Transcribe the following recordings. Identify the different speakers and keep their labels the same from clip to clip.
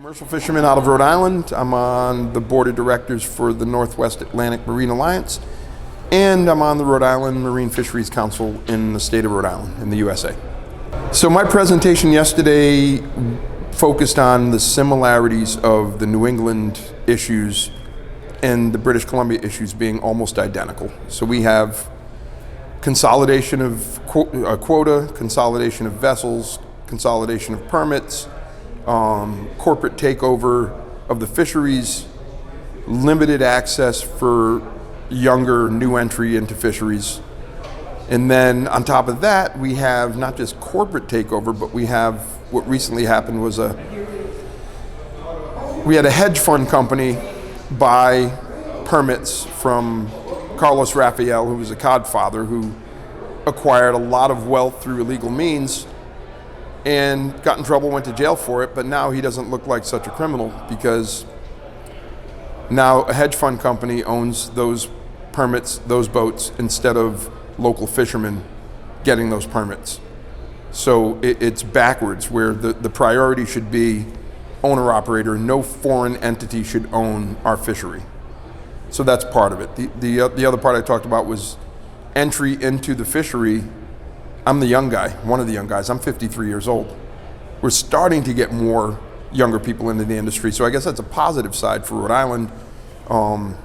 Speaker 1: Commercial fisherman out of Rhode Island. I'm on the board of directors for the Northwest Atlantic Marine Alliance, and I'm on the Rhode Island Marine Fisheries Council in the state of Rhode Island in the USA. So my presentation yesterday focused on the similarities of the New England issues and the British Columbia issues being almost identical. So we have consolidation of quota, consolidation of vessels, consolidation of permits, corporate takeover of the fisheries, limited access for younger new entry into fisheries. And then on top of that, we have not just corporate takeover, but we have what recently happened was we had a hedge fund company buy permits from Carlos Raphael, who was a codfather who acquired a lot of wealth through illegal means and got in trouble, went to jail for it, but now he doesn't look like such a criminal because now a hedge fund company owns those permits, those boats, instead of local fishermen getting those permits. So it's backwards, where the priority should be owner-operator. No foreign entity should own our fishery. So that's part of it. The other part I talked about was entry into the fishery. I'm the young guy, one of the young guys. I'm 53 years old. We're starting to get more younger people into the industry, so I guess that's a positive side for Rhode Island.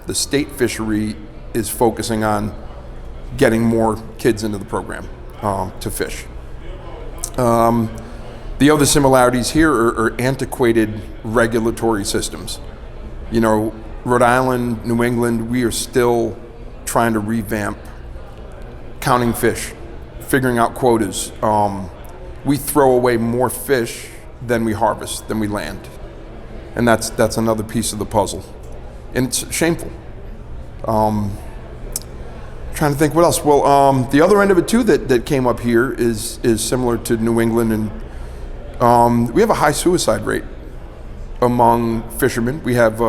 Speaker 1: The state fishery is focusing on getting more kids into the program to fish. The other similarities here are antiquated regulatory systems. You know, Rhode Island, New England, we are still trying to revamp counting fish, figuring out quotas. We throw away more fish than we harvest, than we land. And that's another piece of the puzzle. And it's shameful. Trying to think what else. Well, the other end of it too that came up here is similar to New England, and we have a high suicide rate among fishermen. We have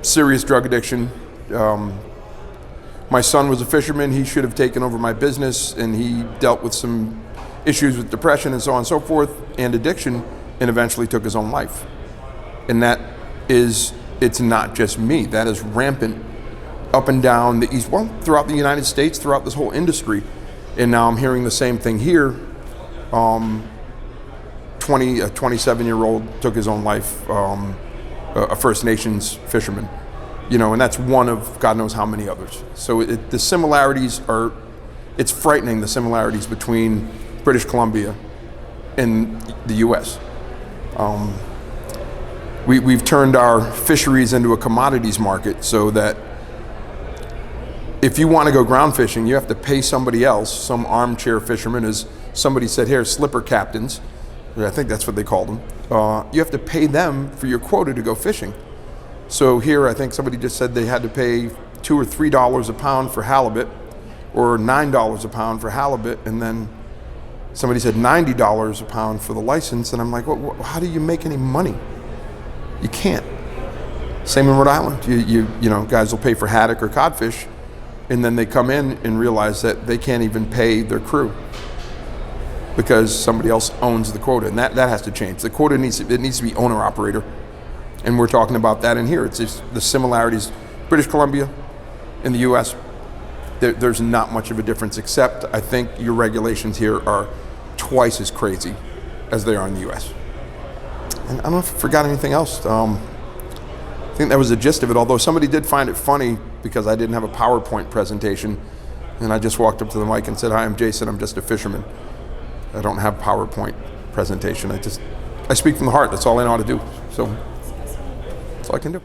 Speaker 1: serious drug addiction. My son was a fisherman. He should have taken over my business, and he dealt with some issues with depression and so on and so forth, and addiction, and eventually took his own life. And it's not just me. That is rampant up and down the East, well, throughout the United States, throughout this whole industry. And now I'm hearing the same thing here. A 27-year-old took his own life, a First Nations fisherman. You know, and that's one of God knows how many others. So the similarities it's frightening, the similarities between British Columbia and the US. We've turned our fisheries into a commodities market, so that if you want to go ground fishing, you have to pay somebody else, some armchair fisherman, as somebody said here, slipper captains, I think that's what they called them. You have to pay them for your quota to go fishing. So here, I think somebody just said they had to pay $2 or $3 a pound for halibut, or $9 a pound for halibut, and then somebody said $90 a pound for the license, and I'm like, well, how do you make any money? You can't. Same in Rhode Island. You know, guys will pay for haddock or codfish, and then they come in and realize that they can't even pay their crew because somebody else owns the quota, and that has to change. The quota needs to be owner-operator. And we're talking about that in here. It's just the similarities. British Columbia in the US, there's not much of a difference, except I think your regulations here are twice as crazy as they are in the US. And I don't know if I forgot anything else. I think that was the gist of it, although somebody did find it funny because I didn't have a PowerPoint presentation, and I just walked up to the mic and said, "Hi, I'm Jason, I'm just a fisherman. I don't have PowerPoint presentation. I speak from the heart. That's all I know how to do." So that's all I can do.